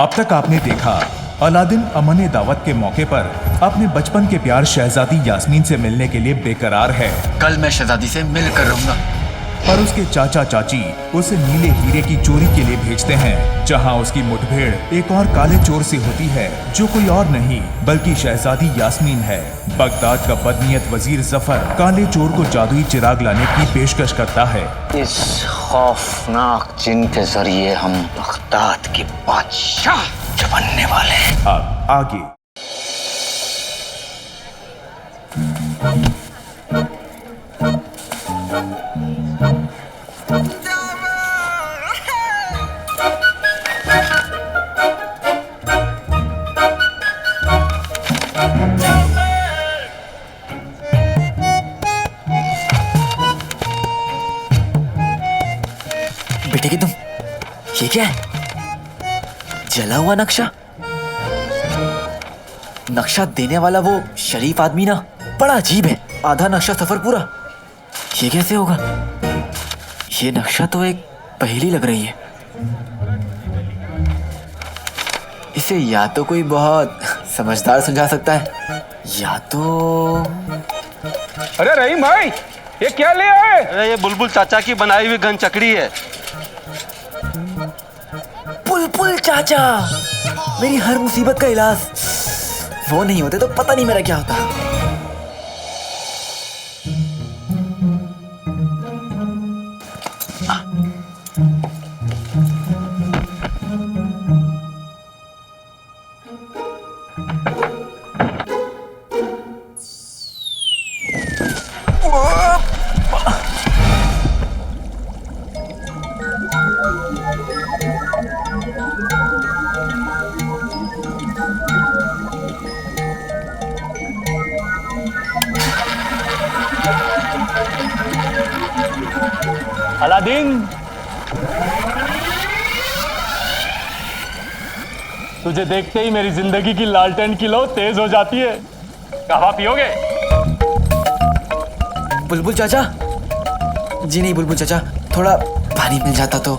अब तक आपने देखा अलादीन अमन दावत के मौके पर अपने बचपन के प्यार शहजादी यास्मीन से मिलने के लिए बेकरार है। कल मैं शहजादी से मिल कर रहूंगा। पर उसके चाचा चाची उसे नीले हीरे की चोरी के लिए भेजते हैं, जहां उसकी मुठभेड़ एक और काले चोर से होती है जो कोई और नहीं बल्कि शहजादी यास्मीन है। बगदाद का बदनीयत वजीर जफर काले चोर को जादुई चिराग लाने की पेशकश करता है। इस खौफनाक जिन के जरिए हम बगदाद के बादशाह बनने वाले हैं। अब आगे बेटे की तुम, ये क्या है? जला हुआ नक्शा? नक्शा देने वाला वो शरीफ आदमी ना बड़ा अजीब है। आधा नक्शा सफर पूरा, ये कैसे होगा? ये नक्शा तो एक पहेली लग रही है। इसे या तो कोई बहुत समझदार समझा सकता है या तो... अरे रहीम भाई, ये क्या ले आए? अरे ये बुलबुल चाचा की बनाई हुई गन चकड़ी है। बुलबुल चाचा, मेरी हर मुसीबत का इलाज। वो नहीं होते तो पता नहीं मेरा क्या होता। अलादीन, तुझे देखते ही मेरी जिंदगी की लालटेन की लौ तेज हो जाती है। कहवा पियोगे? बुलबुल चाचा जी नहीं, बुलबुल चाचा थोड़ा पानी मिल जाता तो।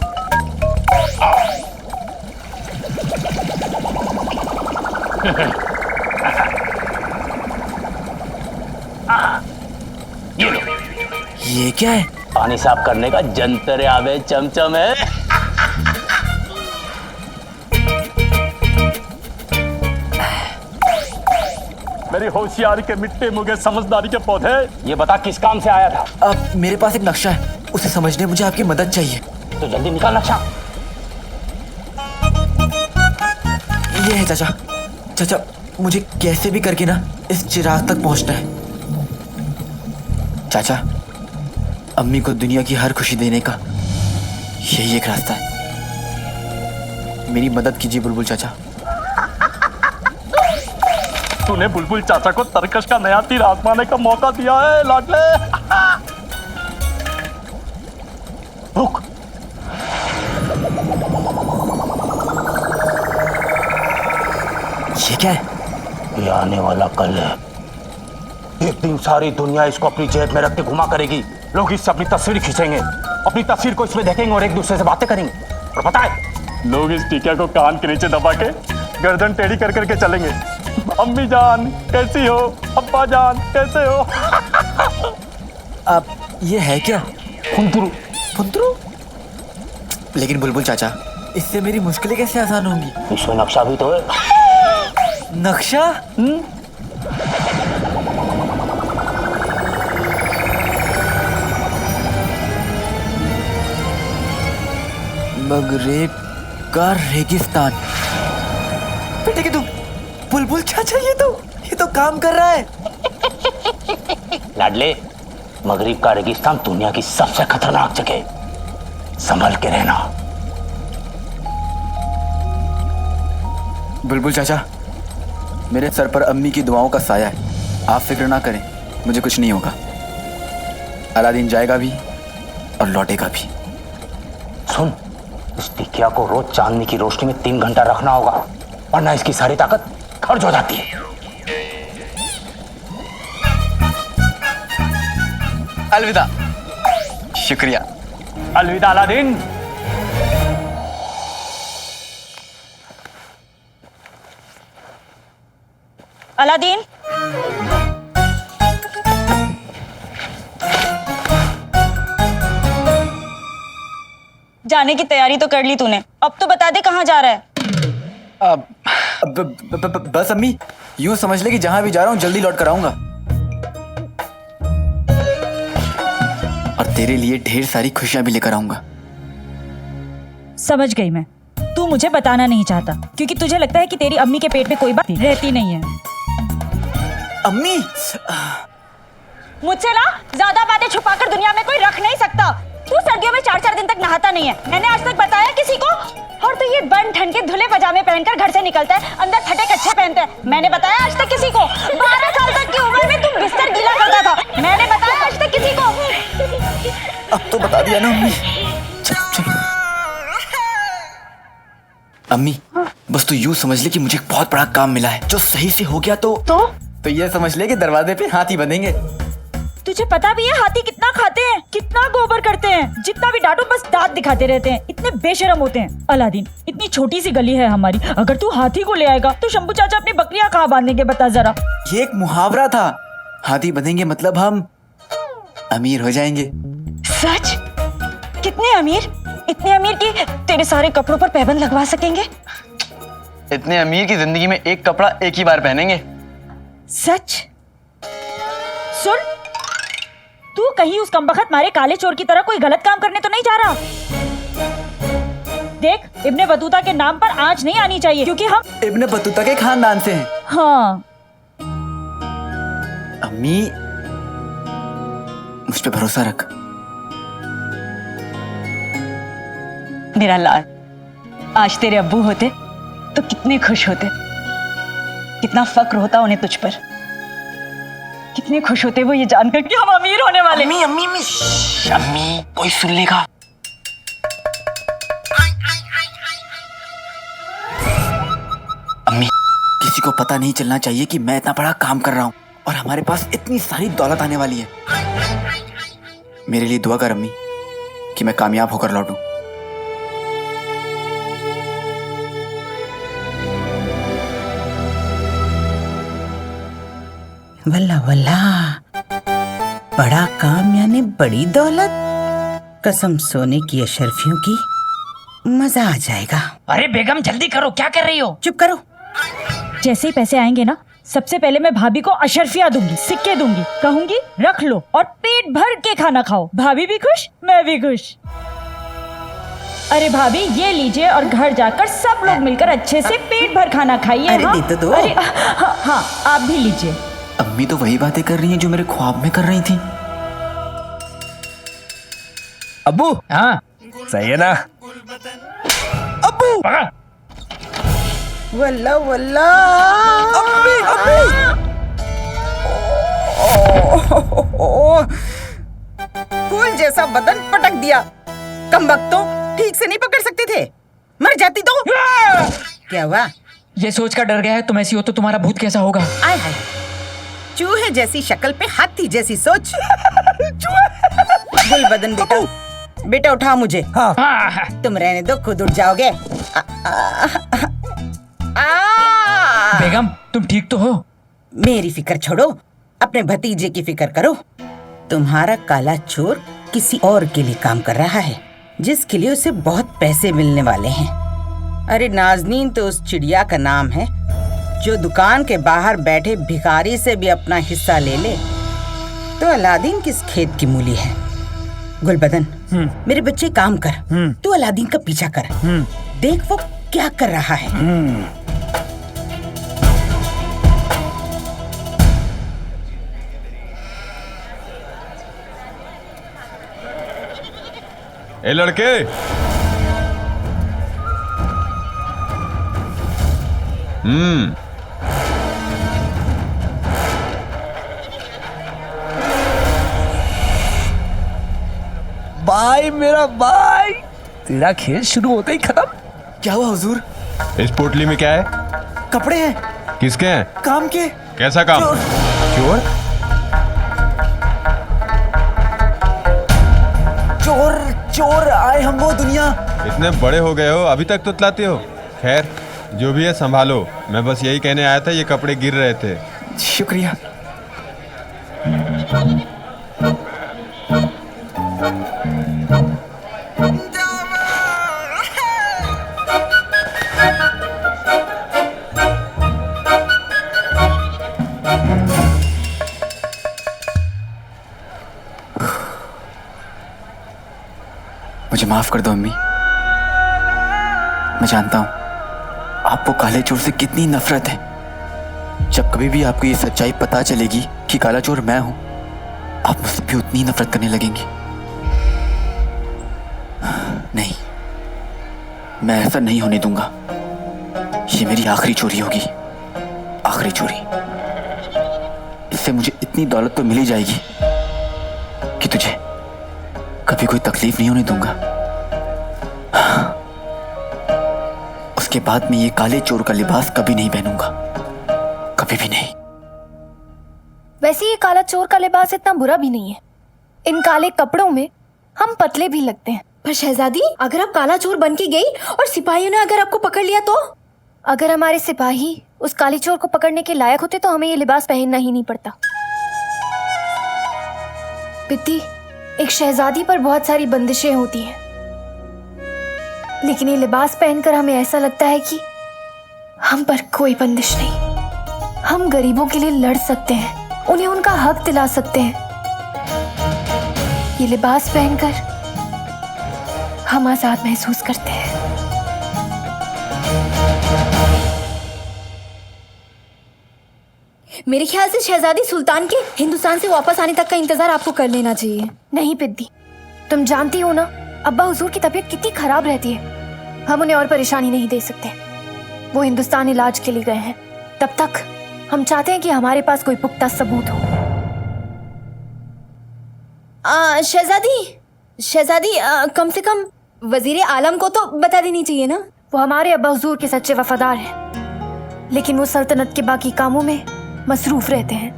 ये लो, ये क्या है? पानी साफ करने का जंतर आवे चमचम है। मेरी होशियारी के मिट्टे मुगे समझदारी के पौधे, ये बता किस काम से आया था? अब मेरे पास एक नक्शा है, उसे समझने मुझे आपकी मदद चाहिए। तो जल्दी निकाल नक्शा। ये है चाचा। चाचा, मुझे कैसे भी करके ना इस चिराग तक पहुंचना है। चाचा, अम्मी को दुनिया की हर खुशी देने का यही एक रास्ता है। मेरी मदद कीजिए बुलबुल चाचा। तूने बुलबुल चाचा को तरकश का नया तीर आजमाने का मौका दिया है लाडले। रुक, ये क्या है? ये आने वाला कल है। एक दिन सारी दुनिया इसको अपनी जेब में रख के घुमा करेगी। लोग इससे अपनी तस्वीर खींचेंगे, अपनी तस्वीर को इसमें देखेंगे और एक दूसरे से बातें करेंगे। और पता है, लोग इस टीका को कान के नीचे दबा के गर्दन टेढ़ी कर करके चलेंगे। अम्मी जान कैसी हो, अब्बा जान कैसे हो? अब ये है क्या? फुंतरू। फुंतरू? लेकिन बुलबुल चाचा, इससे मेरी मुश्किलें कैसे आसान होंगी? इसमें नक्शा भी तो है। नक्शा? मगरेब का रेगिस्तान। बेटे की तुम, बुलबुल चाचा ये तो काम कर रहा है। लाडले, मगरिब का रेगिस्तान दुनिया की सबसे खतरनाक जगह, संभल के रहना। बुलबुल चाचा, मेरे सर पर अम्मी की दुआओं का साया है। आप फिक्र ना करें, मुझे कुछ नहीं होगा। अलादीन जाएगा भी और लौटेगा भी। सुन, इस टिकिया को रोज चांदनी की रोशनी में 3 घंटा रखना होगा, वरना इसकी सारी ताकत खर्च हो जाती है। अलविदा। शुक्रिया। अलविदा अलादीन। अलादीन, जाने की तैयारी तो कर ली तूने, अब तो बता दे कहाँ जा रहा है। बस अम्मी, यूं समझ ले कि जहां भी जा रहा हूं जल्दी लौट कर आऊंगा। और तेरे लिए ढेर सारी खुशियां भी लेकर आऊंगा। समझ गई मैं, तू मुझे बताना नहीं चाहता क्योंकि तुझे लगता है कि तेरी अम्मी के पेट में कोई बात रहती नहीं है। अम्मी, मुझसे ना ज्यादा बातें छुपाकर दुनिया में कोई रख नहीं सकता। तू सर्दियों में 4-4 दिन तक नहाता नहीं है, मैंने आज तक बताया किसी को? और तू ये बन ठंड के धुले पजामे पहनकर घर से निकलता है, अंदर फटे कच्छे पहनता है, मैंने बताया आज तक किसी को? 12 साल तक की उम्र में तू बिस्तर गीला करता था, मैंने बताया आज तक किसी को? अब तो बता दिया ना अम्मी। चल। अम्मी, बस तू यूं समझ ले कि मुझे एक बहुत बड़ा काम मिला है, जो सही से हो गया तो ये समझ ले कि दरवाजे पे हाथी बंधेंगे। तुझे पता भी है हाथी कितना खाते हैं, कितना गोबर करते हैं? जितना भी डांटो बस दांत दिखाते रहते हैं, इतने बेशरम होते हैं। अलादीन, इतनी छोटी सी गली है हमारी, अगर तू हाथी को ले आएगा तो शंभू चाचा अपनी बकरियां कहाँ बांधेंगे बता जरा? ये एक मुहावरा था, हाथी बंधेंगे मतलब हम अमीर हो जाएंगे। सच? कितने अमीर? इतने अमीर कि तेरे सारे कपड़ों पर पैबंद लगवा सकेंगे? इतने अमीर की जिंदगी में एक कपड़ा एक ही बार पहनेंगे। सच? सुन, तू कहीं उस कमबख्त मारे काले चोर की तरह कोई गलत काम करने तो नहीं जा रहा? देख, इब्ने बतूता के नाम पर आंच नहीं आनी चाहिए क्योंकि हम इब्ने बतूता के खानदान से हैं। हाँ। अम्मी, मुझ पे भरोसा रख। मेरा लाल, आज तेरे अब्बू होते तो कितने खुश होते, कितना फक्र होता उन्हें तुझ पर, कितने खुश होते वो ये जानकर कि हम अमीर होने वाले। अम्मी, कोई सुन लेगा। अम्मी, किसी को पता नहीं चलना चाहिए कि मैं इतना बड़ा काम कर रहा हूँ और हमारे पास इतनी सारी दौलत आने वाली है। मेरे लिए दुआ कर अम्मी कि मैं कामयाब होकर लौटूं। वल्ला वल्ला, बड़ा काम यानी बड़ी दौलत। कसम सोने की अशरफियों की, मजा आ जाएगा। अरे बेगम जल्दी करो, क्या कर रही हो? चुप करो। जैसे ही पैसे आएंगे ना, सबसे पहले मैं भाभी को अशरफिया दूंगी, सिक्के दूंगी, कहूंगी रख लो और पेट भर के खाना खाओ। भाभी भी खुश, मैं भी खुश। अरे भाभी ये लीजिए और घर जाकर सब लोग मिलकर अच्छे से पेट भर खाना खाइए। अरे हाँ? दे तो दो। अरे हाँ, आप भी लीजिए। अम्मी तो वही बातें कर रही हैं जो मेरे ख्वाब में कर रही थी। अब्बू, हाँ सही है ना? अब्बू पकड़। वल्ला वल्ला, फूल जैसा बदन पटक दिया। कमबख्तों, ठीक से नहीं पकड़ सकते थे, मर जाती तो। क्या हुआ? ये सोच कर डर गया है, तुम ऐसी हो तो तुम्हारा भूत कैसा होगा? आय हाय, चूहे जैसी शक्ल पे हाथी जैसी सोच। गुलबदन बेटा, बेटा उठा मुझे। हाँ। तुम रहने दो, खुद उठ जाओगे। बेगम तुम ठीक तो हो? मेरी फिक्र छोड़ो, अपने भतीजे की फिक्र करो। तुम्हारा काला चोर किसी और के लिए काम कर रहा है, जिसके लिए उसे बहुत पैसे मिलने वाले हैं। अरे नाज़नीन तो उस चिड़िया का नाम है जो दुकान के बाहर बैठे भिखारी से भी अपना हिस्सा ले ले। तो अलादीन किस खेत की मूली है? गुलबदन, मेरे बच्चे काम कर, तू अलादीन का पीछा कर, देख वो क्या कर रहा है। ए लड़के, भाई मेरा भाई, तेरा खेल शुरू होते ही खत्म। क्या हुआ हुजूर? इस पोटली में क्या है? कपड़े हैं। किसके हैं? काम के। कैसा काम? चोर? चोर चोर आए हम वो दुनिया। इतने बड़े हो गए हो, अभी तक तुतलाते हो। खैर, जो भी है संभालो। मैं बस यही कहने आया था, ये कपड़े गिर रहे थे। शुक्रिया। मुझे माफ कर दो अम्मी। मैं जानता हूं आपको काले चोर से कितनी नफरत है। जब कभी भी आपको ये सच्चाई पता चलेगी कि काला चोर मैं हूं, आप मुझसे भी उतनी नफरत करने लगेंगी। नहीं, मैं ऐसा नहीं होने दूंगा। ये मेरी आखिरी चोरी होगी, आखिरी चोरी। इससे मुझे इतनी दौलत तो मिल ही जाएगी कि तुझे कभी कोई तकलीफ नहीं होने दूंगा। उसके बाद मैं ये काले चोर का लिबास कभी नहीं पहनूंगा, कभी भी नहीं। वैसे ये काला चोर का लिबास इतना बुरा भी नहीं है। इन काले कपड़ों में हम पतले भी लगते हैं। पर शहजादी, अगर आप काला चोर बन के गई और सिपाहियों ने अगर आपको पकड़ लिया तो? अगर हमारे सिपाही उस काले चोर को पकड़ने के लायक होते तो हमें ये लिबास पहनना ही नहीं पड़ता। पित्ती, एक शहजादी पर बहुत सारी बंदिशें होती हैं, लेकिन ये लिबास पहनकर हमें ऐसा लगता है कि हम पर कोई बंदिश नहीं। हम गरीबों के लिए लड़ सकते हैं, उन्हें उनका हक दिला सकते हैं। ये लिबास पहनकर हम आजाद महसूस करते हैं। मेरे ख्याल से शहजादी सुल्तान के हिंदुस्तान से वापस आने तक का इंतजार आपको कर लेना चाहिए। नहीं पिद्दी, तुम जानती हो ना अब्बा हुजूर की तबीयत कितनी खराब रहती है। हम उन्हें और परेशानी नहीं दे सकते। वो हिंदुस्तान इलाज के लिए गए हैं। तब तक हम चाहते हैं कि हमारे पास कोई पुख्ता सबूत हो। शहजादी, कम से कम वजीर आलम को तो बता देनी चाहिए ना। वो हमारे अब्बा हुजूर के सच्चे वफादार हैं, लेकिन वो सल्तनत के बाकी कामों में मसरूफ रहते हैं।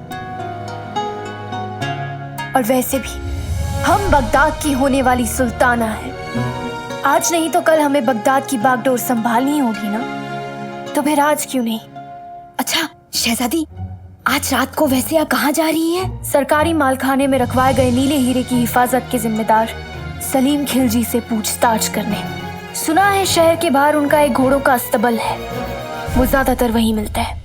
और वैसे भी हम बगदाद की होने वाली सुल्ताना हैं। आज नहीं तो कल हमें बगदाद की बागडोर संभालनी होगी ना, तो फिर आज क्यों नहीं? अच्छा शहजादी, आज रात को वैसे आप कहाँ जा रही हैं? सरकारी मालखाने में रखवाए गए नीले हीरे की हिफाजत के जिम्मेदार सलीम खिलजी से पूछताछ करने। सुना है शहर के बाहर उनका एक घोड़ों का अस्तबल है, वो ज्यादातर वहीं मिलता है।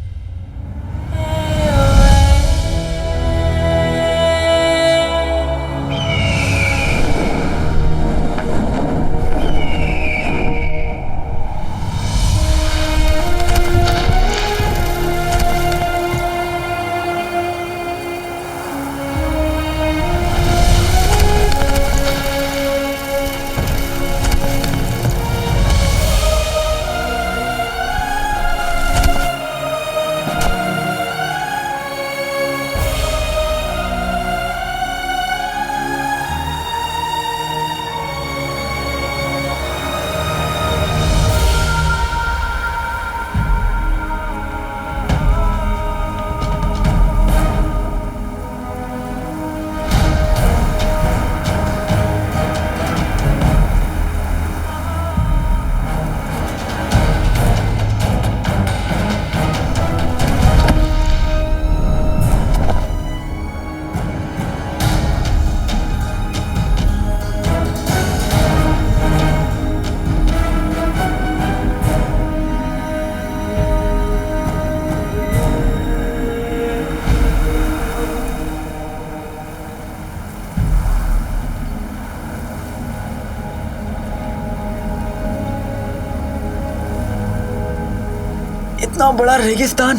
इतना बड़ा रेगिस्तान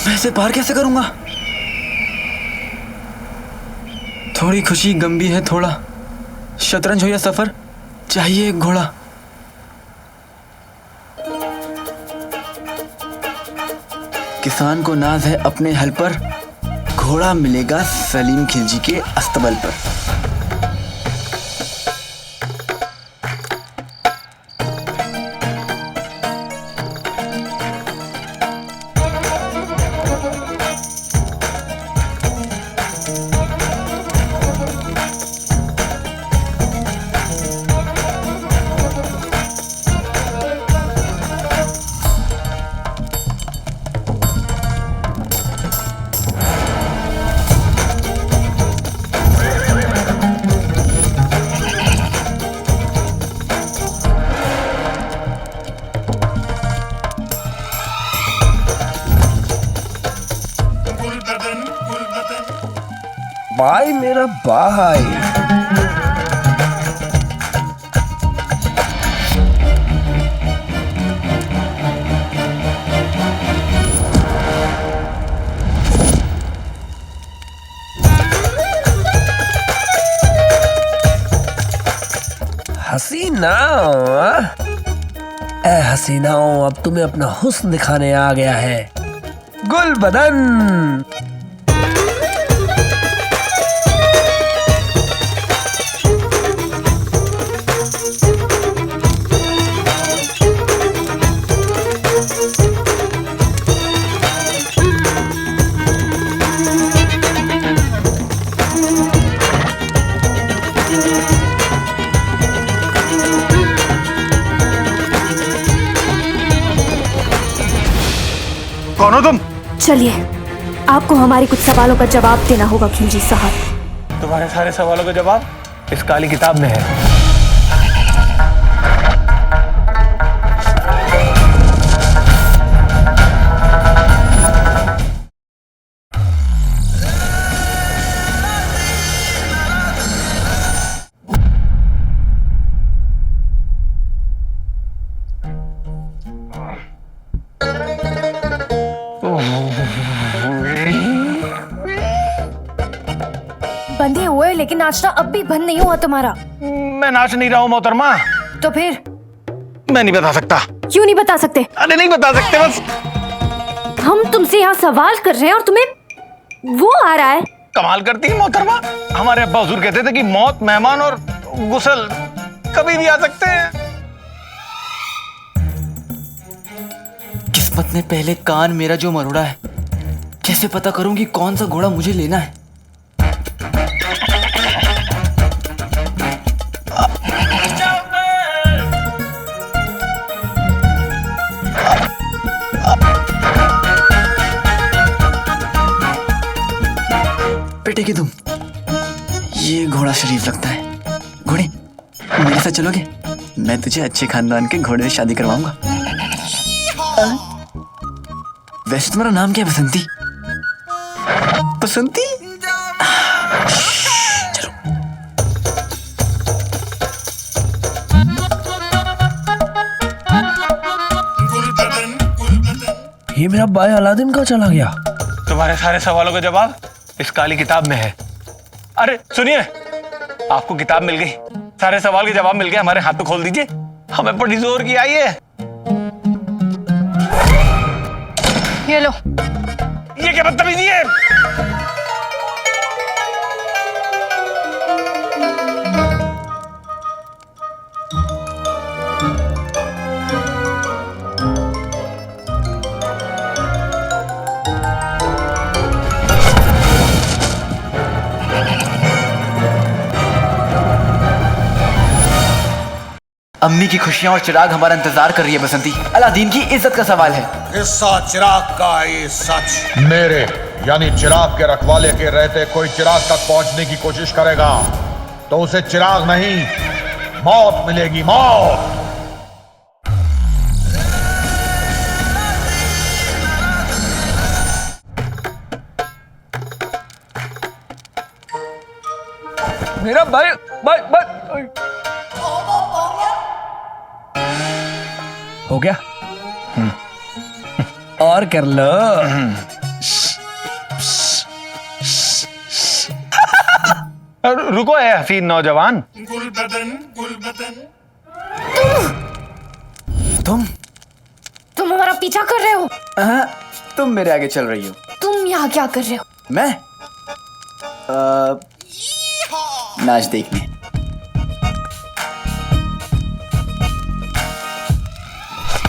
मैं इसे पार कैसे करूंगा? थोड़ी खुशी गम भी है, थोड़ा शतरंज हो या सफर, चाहिए एक घोड़ा। किसान को नाज है अपने हल पर, घोड़ा मिलेगा सलीम खिलजी के अस्तबल पर। बाय मेरा बाय। हसीना, ए हसीनाओं, अब तुम्हें अपना हुस्न दिखाने आ गया है। गुल बदन। कौन हो तुम? चलिए, आपको हमारे कुछ सवालों का जवाब देना होगा खिलजी साहब। तुम्हारे सारे सवालों का जवाब इस काली किताब में है। बंधे हुए लेकिन नाचना अब भी बंद नहीं हुआ तुम्हारा। मैं नाच नहीं रहा हूँ मोहतरमा। तो फिर? मैं नहीं बता सकता। क्यों नहीं बता सकते? अरे नहीं बता सकते, बस। हम तुमसे यहाँ सवाल कर रहे हैं और तुम्हें वो आ रहा है। कमाल करती है मोहतरमा। हमारे अब्बा हुजूर कहते थे कि मौत, मेहमान और गुसल कभी भी आ सकते हैं। किस्मत ने पहले कान मेरा जो मरोड़ा है, कैसे पता करूं कि कौन सा घोड़ा मुझे लेना है? बेटे की तुम, ये घोड़ा शरीफ लगता है। घोड़े, मेरे साथ चलोगे? मैं तुझे अच्छे खानदान के घोड़े से शादी करवाऊंगा। वैसे तुम्हारा नाम क्या है? बसंती? बसंती? चलो। ये मेरा बाय अलादीन कहाँ चला गया? तुम्हारे सारे सवालों का जवाब इस काली किताब में है। अरे सुनिए, आपको किताब मिल गई, सारे सवाल के जवाब मिल गए। हमारे हाथ पे खोल दीजिए, हमें बड़ी जोर की आई है। ये लो। ये क्या बदतमीजी है? अम्मी की खुशियां और चिराग हमारा इंतजार कर रही है बसंती। अलादीन की इज्जत का सवाल है। हिस्सा चिराग का ये सच। मेरे यानी चिराग के रखवाले के रहते कोई चिराग तक पहुंचने की कोशिश करेगा तो उसे चिराग नहीं, मौत मिलेगी, मौत। मेरा भाई भाई भाई हो गया। और कर लो। रुको है हसीन नौजवान। गुल बदन। तुम हमारा पीछा कर रहे हो? तुम मेरे आगे चल रही हो। तुम यहाँ क्या कर रहे हो? मैं नाच देखने।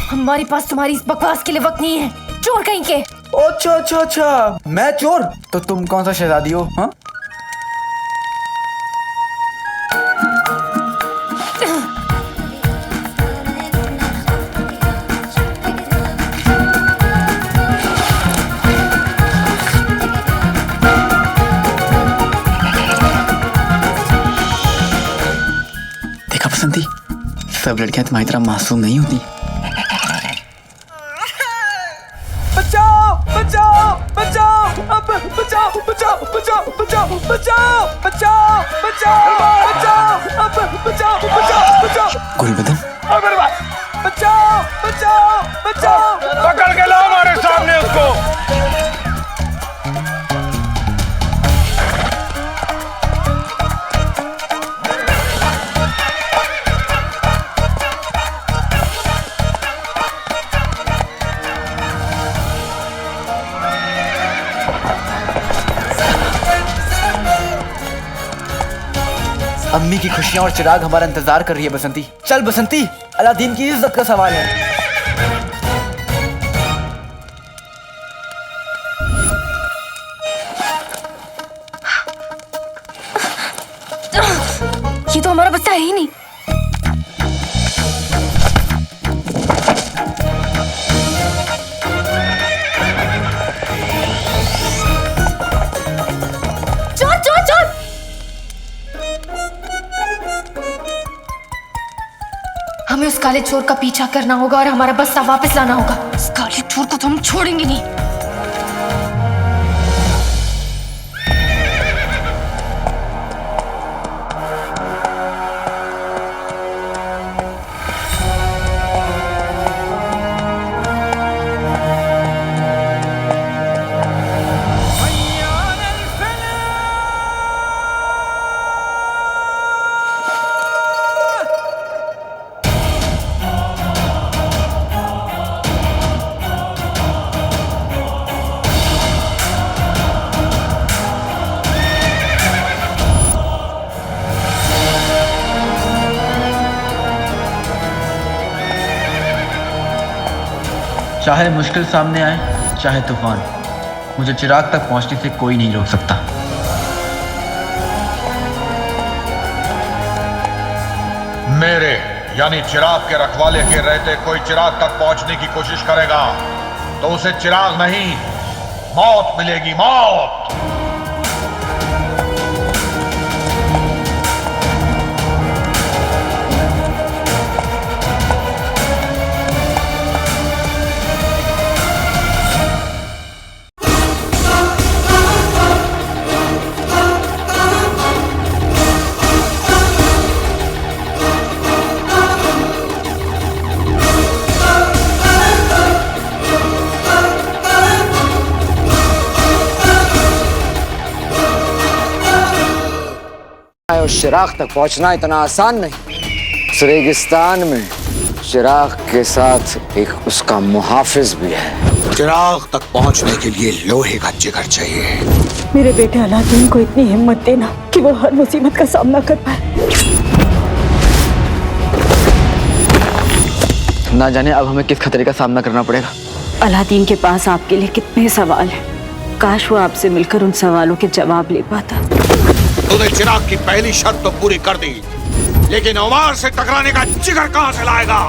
हमारे पास तुम्हारी इस बकवास के लिए वक्त नहीं है, चोर कहीं के। अच्छा, मैं चोर? तो तुम कौन सा शहजादी हो? हाँ? देखा बसंती, सब लड़कियां तुम्हारी तरह मासूम नहीं होती। बचाओ बचाओ बचाओ, अब बचाओ बचाओ बचाओ बचाओ बचाओ। गुलबदन, मेरे भाई, बचाओ बचाओ बचाओ, पकड़ के लाओ हमारे सामने उसको। अम्मी की खुशियां और चिराग हमारा इंतजार कर रही है बसंती। चल बसंती, अलादीन की इज्जत का सवाल है। ये तो हमारा बच्चा है ही नहीं। चोर चोर चोर! हमें उस काले चोर का पीछा करना होगा और हमारा बस्ता वापस लाना होगा। उस काले चोर को तो हम छोड़ेंगे नहीं। चाहे मुश्किल सामने आए, चाहे तूफान, मुझे चिराग तक पहुंचने से कोई नहीं रोक सकता। मेरे यानी चिराग के रखवाले के रहते कोई चिराग तक पहुंचने की कोशिश करेगा तो उसे चिराग नहीं, मौत मिलेगी, मौत। उस चिराग तक पहुंचना इतना आसान नहीं। उस रेगिस्तान में चिराग के साथ एक उसका मुहाफिज भी है। चिराग तक पहुंचने के लिए लोहे का जिगर चाहिए। मेरे बेटे अलादीन को इतनी हिम्मत देना कि वो हर मुसीबत का सामना कर पाए। ना जाने अब हमें किस खतरे का सामना करना पड़ेगा। अलादीन के पास आपके लिए कितने सवाल हैं। काश वो आपसे मिलकर उन सवालों के जवाब ले पाता। तूने चिराग की पहली शर्त तो पूरी कर दी, लेकिन उमर से टकराने का जिगर कहां से लाएगा?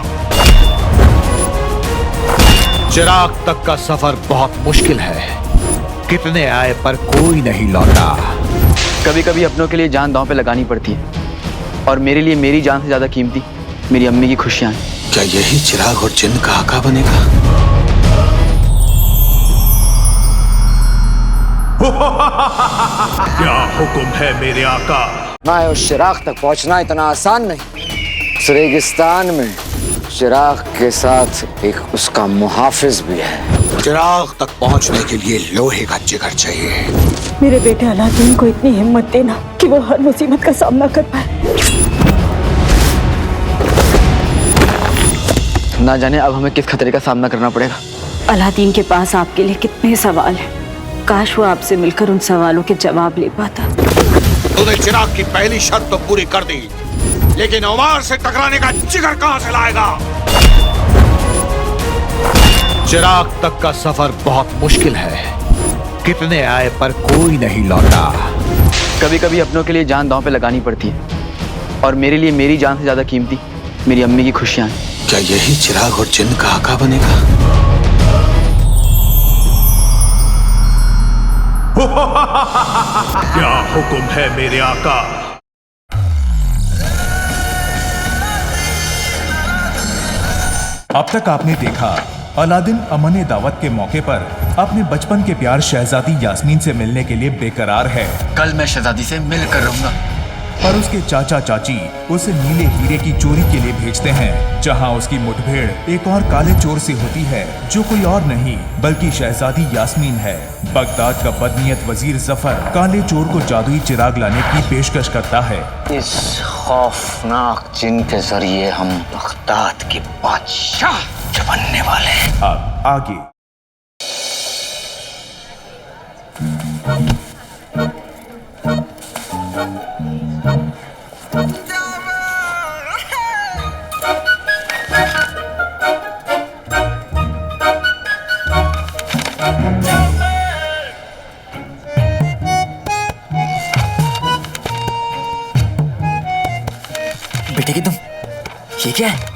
चिराग तक का सफर बहुत मुश्किल है। कितने आए पर कोई नहीं लौटा। कभी कभी अपनों के लिए जान दांव पे लगानी पड़ती है, और मेरे लिए मेरी जान से ज्यादा कीमती मेरी अम्मी की खुशियां हैं। क्या यही चिराग और जिन्न का आका बनेगा? क्या हुक्म है मेरे आका? ना उस चिराग तक पहुंचना इतना आसान नहीं। उस रेगिस्तान में चिराग के साथ एक उसका मुहाफिज भी है। चिराग तक पहुंचने के लिए लोहे का जिगर चाहिए। मेरे बेटे अलादीन को इतनी हिम्मत देना कि वो हर मुसीबत का सामना कर पाए। ना जाने अब हमें किस खतरे का सामना करना पड़ेगा। अलादीन के पास आपके लिए कितने सवाल हैं। काश वो आपसे मिलकर उन सवालों के जवाब ले पाता। तूने चिराग की पहली शर्त तो पूरी कर दी, लेकिन उमर से टकराने का जिगर कहां से लाएगा? चिराग तक का सफर बहुत मुश्किल है। कितने आए पर कोई नहीं लौटा। कभी कभी अपनों के लिए जान दांव पे लगानी पड़ती है, और मेरे लिए मेरी जान से ज्यादा कीमती मेरी अम्मी की खुशियां हैं। क्या यही चिराग और जिन्न का आका बनेगा? क्या हुक्म है मेरे आका? अब तक आपने देखा अलादीन अमन दावत के मौके पर अपने बचपन के प्यार शहजादी यास्मीन से मिलने के लिए बेकरार है। कल मैं शहजादी से मिल कर रहूंगा। पर उसके चाचा चाची उसे नीले हीरे की चोरी के लिए भेजते हैं, जहां उसकी मुठभेड़ एक और काले चोर से होती है, जो कोई और नहीं बल्कि शहजादी यास्मीन है। बगदाद का बदनीयत वजीर जफर काले चोर को जादुई चिराग लाने की पेशकश करता है। इस खौफनाक जिन के जरिए हम बगदाद के बादशाह बनने वाले हैं। अब आगे बेटे की तुम, ये क्या है?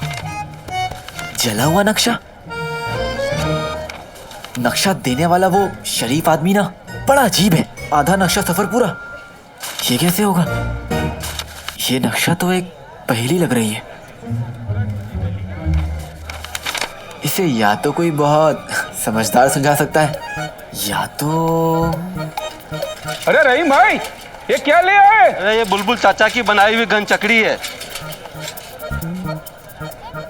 जला हुआ नक्शा? नक्शा देने वाला वो शरीफ आदमी ना, बड़ा अजीब है। आधा नक्शा सफर पूरा, ये कैसे होगा? ये नक्शा तो एक पहेली लग रही है। इसे या तो कोई बहुत समझदार समझा सकता है, या तो अरे रहीम भाई, ये क्या ले आए? अरे ये बुलबुल चाचा की बनाई हुई गन चकड़ी है।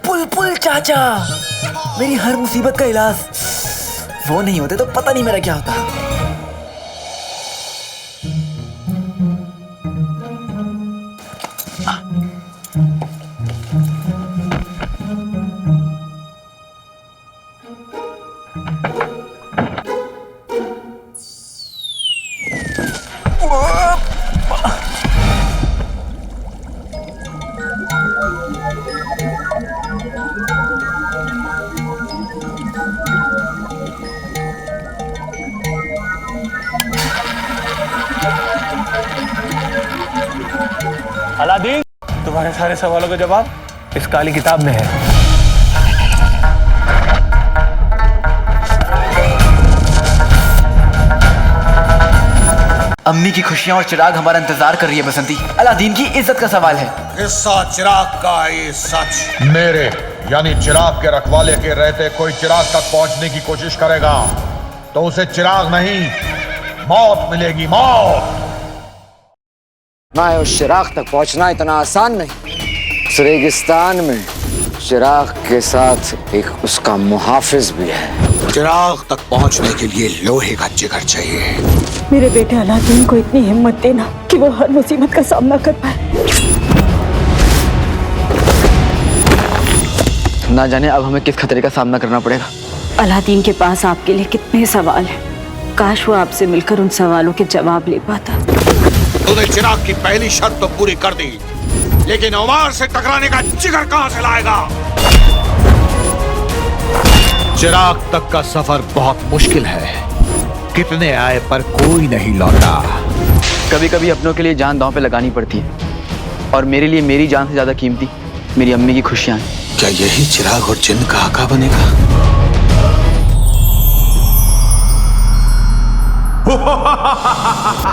बुलबुल चाचा, मेरी हर मुसीबत का इलाज। वो नहीं होते तो पता नहीं मेरा क्या होता। अलादीन, तुम्हारे सारे सवालों का जवाब इस काली किताब में है। अम्मी की खुशियां और चिराग हमारा इंतजार कर रही है बसंती। अलादीन की इज्जत का सवाल है। किस्सा चिराग का ये सच। मेरे यानी चिराग के रखवाले के रहते कोई चिराग तक पहुंचने की कोशिश करेगा तो उसे चिराग नहीं, मौत मिलेगी, मौत। ना उस चिराग तक पहुंचना इतना आसान नहीं। इस रेगिस्तान में चिराग के साथ एक उसका मुहाफिज भी है। चिराग तक पहुंचने के लिए लोहे का जिगर चाहिए। मेरे बेटे अलादीन को इतनी हिम्मत देना कि वो हर मुसीबत का सामना कर पाए। ना जाने अब हमें किस खतरे का सामना करना पड़ेगा। अलादीन के पास आपके लिए कितने सवाल हैं। काश वो आपसे मिलकर उन सवालों के जवाब ले पाता। तूने चिराग की पहली शर्त तो पूरी कर दी, लेकिन उमर से टकराने का जिगर कहां से लाएगा? चिराग तक का सफर बहुत मुश्किल है। कितने आए पर कोई नहीं लौटा। कभी कभी अपनों के लिए जान दांव पे लगानी पड़ती है, और मेरे लिए मेरी जान से ज्यादा कीमती मेरी अम्मी की खुशियां हैं। क्या यही चिराग और जिन का आका बनेगा?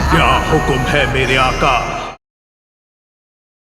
क्या हुक्म है मेरे आका?